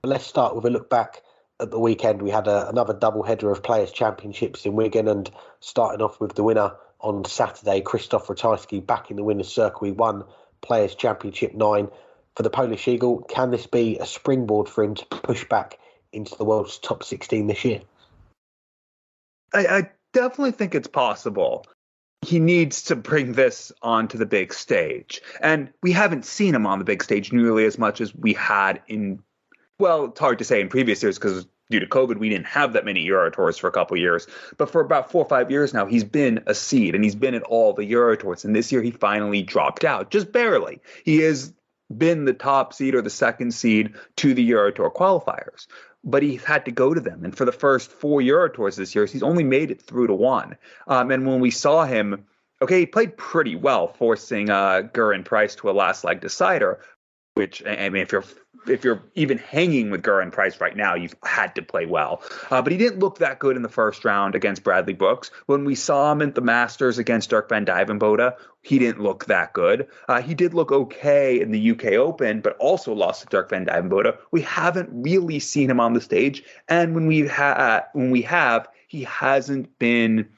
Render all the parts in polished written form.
Let's start with a look back at the weekend. We had another double-header of Players' Championships in Wigan, and starting off with the winner on Saturday, Krzysztof Ratajski, back in the winner's circle. He won Players' Championship 9 for the Polish Eagle. Can this be a springboard for him to push back into the world's top 16 this year? I definitely think it's possible. He needs to bring this onto the big stage. And we haven't seen him on the big stage nearly as much as we had it's hard to say in previous years because due to COVID, we didn't have that many Euro Tours for a couple of years. But for about 4 or 5 years now, he's been a seed and he's been at all the Euro Tours. And this year he finally dropped out, just barely. He has been the top seed or the second seed to the Euro Tour qualifiers. But he had to go to them. And for the first 4 Euro Tours this year, he's only made it through to 1. And when we saw him, he played pretty well, forcing Geraint Price to a last leg decider, which, I mean, if you're even hanging with Geraint Price right now, you've had to play well. But he didn't look that good in the first round against Bradley Brooks. When we saw him at the Masters against Dirk van Dijvenbode, he didn't look that good. He did look okay in the UK Open, but also lost to Dirk van Dijvenbode. We haven't really seen him on the stage, and when we have, he hasn't been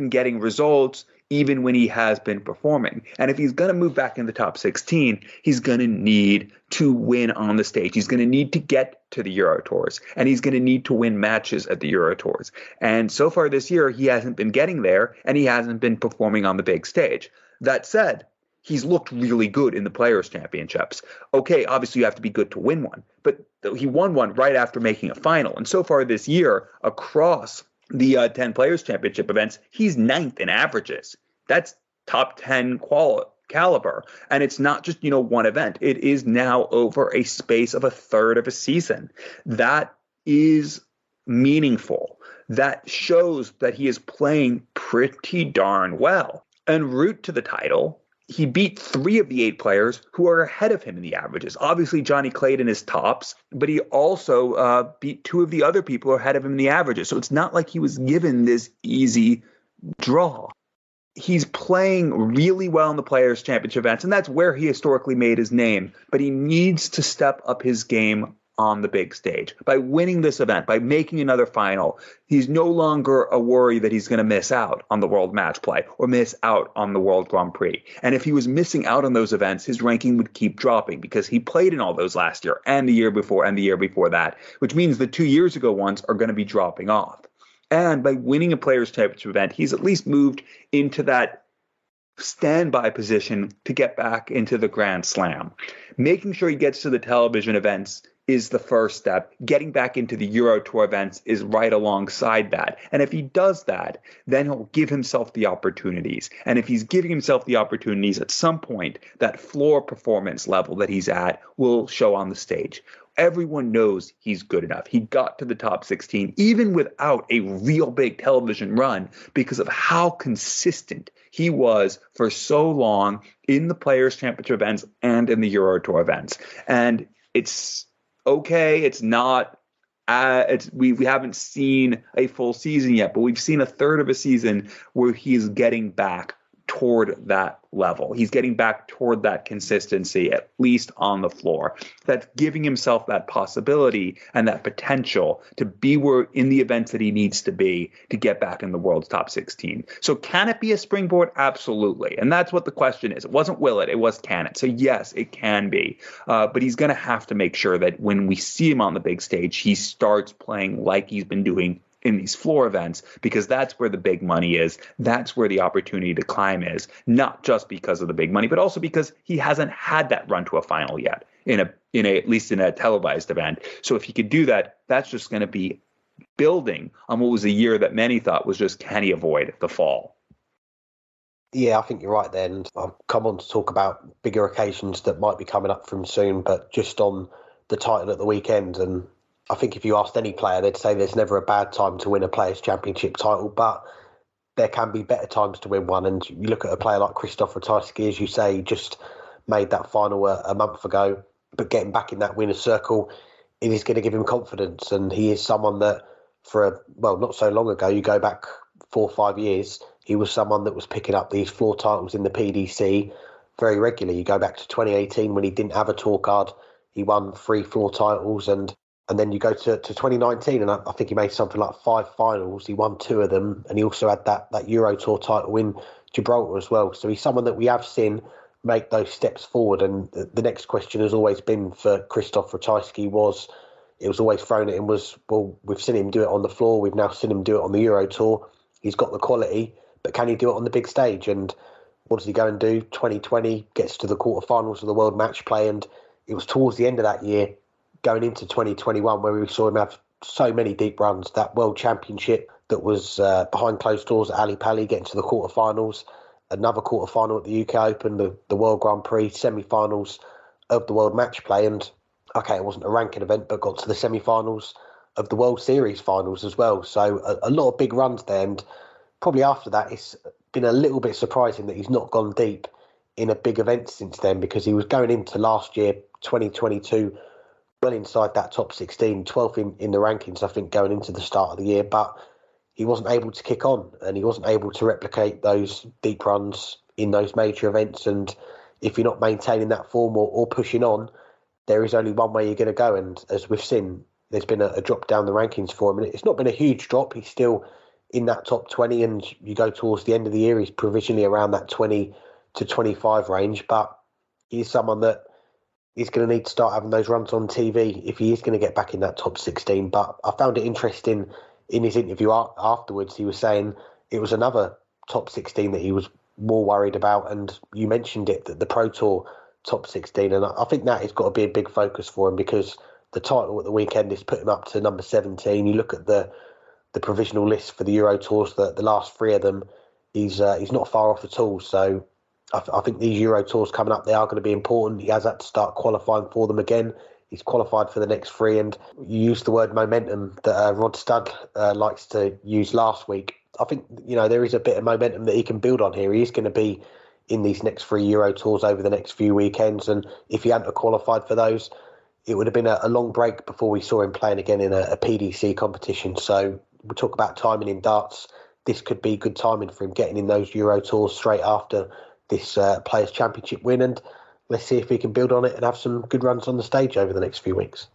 getting results even when he has been performing. And if he's going to move back in the top 16, he's going to need to win on the stage. He's going to need to get to the Euro Tours, and he's going to need to win matches at the Euro Tours. And so far this year, he hasn't been getting there, and he hasn't been performing on the big stage. That said, he's looked really good in the Players' Championships. Okay, obviously you have to be good to win one, but he won one right after making a final. And so far this year, across the 10 Players' Championship events, he's 9th in averages. That's top 10 caliber. And it's not just, one event. It is now over a space of a third of a season. That is meaningful. That shows that he is playing pretty darn well. En route to the title, he beat 3 of the 8 players who are ahead of him in the averages. Obviously, Johnny Clayton is tops, but he also beat 2 of the other people who are ahead of him in the averages. So it's not like he was given this easy draw. He's playing really well in the Players' Championship events, and that's where he historically made his name. But he needs to step up his game on the big stage. By winning this event, by making another final, he's no longer a worry that he's going to miss out on the World Match Play or miss out on the World Grand Prix. And if he was missing out on those events, his ranking would keep dropping because he played in all those last year and the year before and the year before that, which means the 2 years ago ones are going to be dropping off. And by winning a Players' Championship event, he's at least moved into that standby position to get back into the Grand Slam. Making sure he gets to the television events is the first step. Getting back into the Euro Tour events is right alongside that. And if he does that, then he'll give himself the opportunities. And if he's giving himself the opportunities, at some point, that floor performance level that he's at will show on the stage. Everyone knows he's good enough. He got to the top 16, even without a real big television run, because of how consistent he was for so long in the Players' Championship events and in the Euro Tour events. And it's okay. It's not. We haven't seen a full season yet, but we've seen a third of a season where he's getting back toward that level. He's getting back toward that consistency, at least on the floor. That's giving himself that possibility and that potential to be where in the events that he needs to be to get back in the world's top 16. So can it be a springboard? Absolutely. And that's what the question is. It wasn't will it was can it. So yes, it can be. But he's going to have to make sure that when we see him on the big stage, he starts playing like he's been doing in these floor events, because that's where the big money is. That's where the opportunity to climb is, not just because of the big money, but also because he hasn't had that run to a final yet at least in a televised event. So if he could do that, that's just going to be building on what was a year that many thought was just, can he avoid the fall? Yeah, I think you're right there. And I'll come on to talk about bigger occasions that might be coming up from soon, but just on the title at the weekend. And I think if you asked any player, they'd say there's never a bad time to win a Players' Championship title, but there can be better times to win one. And you look at a player like Krzysztof Ratajski, as you say, just made that final a month ago, but getting back in that winner's circle, it is going to give him confidence. And he is someone that not so long ago, you go back 4 or 5 years, he was someone that was picking up these floor titles in the PDC very regularly. You go back to 2018 when he didn't have a tour card. He won 3 floor titles, and then you go to 2019, and I think he made something like 5 finals. He won 2 of them, and he also had that Euro Tour title in Gibraltar as well. So he's someone that we have seen make those steps forward. And the next question has always been for Krzysztof Ratajski it was always thrown at him was, well, we've seen him do it on the floor. We've now seen him do it on the Euro Tour. He's got the quality, but can he do it on the big stage? And what does he go and do? 2020 gets to the quarterfinals of the World Match Play, and it was towards the end of that year, going into 2021, where we saw him have so many deep runs. That World Championship that was behind closed doors at Ali Pali, getting to the quarterfinals, another quarterfinal at the UK Open, the World Grand Prix, semi-finals of the World Match Play, and okay, it wasn't a ranking event, but got to the semi-finals of the World Series finals as well. So a lot of big runs there, and probably after that, it's been a little bit surprising that he's not gone deep in a big event since then, because he was going into last year, 2022, well inside that top 16, 12th in the rankings, I think, going into the start of the year, but he wasn't able to kick on, and he wasn't able to replicate those deep runs in those major events. And if you're not maintaining that form or pushing on, there is only one way you're going to go. And as we've seen, there's been a drop down the rankings for him. And it's not been a huge drop. He's still in that top 20. And you go towards the end of the year, he's provisionally around that 20 to 25 range. But he's someone that is going to need to start having those runs on TV if he is going to get back in that top 16. But I found it interesting in his interview afterwards. He was saying it was another top 16 that he was more worried about. And you mentioned it, that the Pro Tour top 16, and I think that has got to be a big focus for him, because the title at the weekend is put him up to number 17. You look at the provisional list for the Euro Tours, the last 3 of them, he's not far off at all. So I think these Euro Tours coming up, they are going to be important. He has had to start qualifying for them again. He's qualified for the next 3, and you used the word momentum that Rod Studd likes to use last week. I think, there is a bit of momentum that he can build on here. He is going to be in these next 3 Euro Tours over the next few weekends, and if he hadn't qualified for those, it would have been a long break before we saw him playing again in a PDC competition. So we talk about timing in darts. This could be good timing for him, getting in those Euro Tours straight after this Players' Championship win, and let's see if he can build on it and have some good runs on the stage over the next few weeks.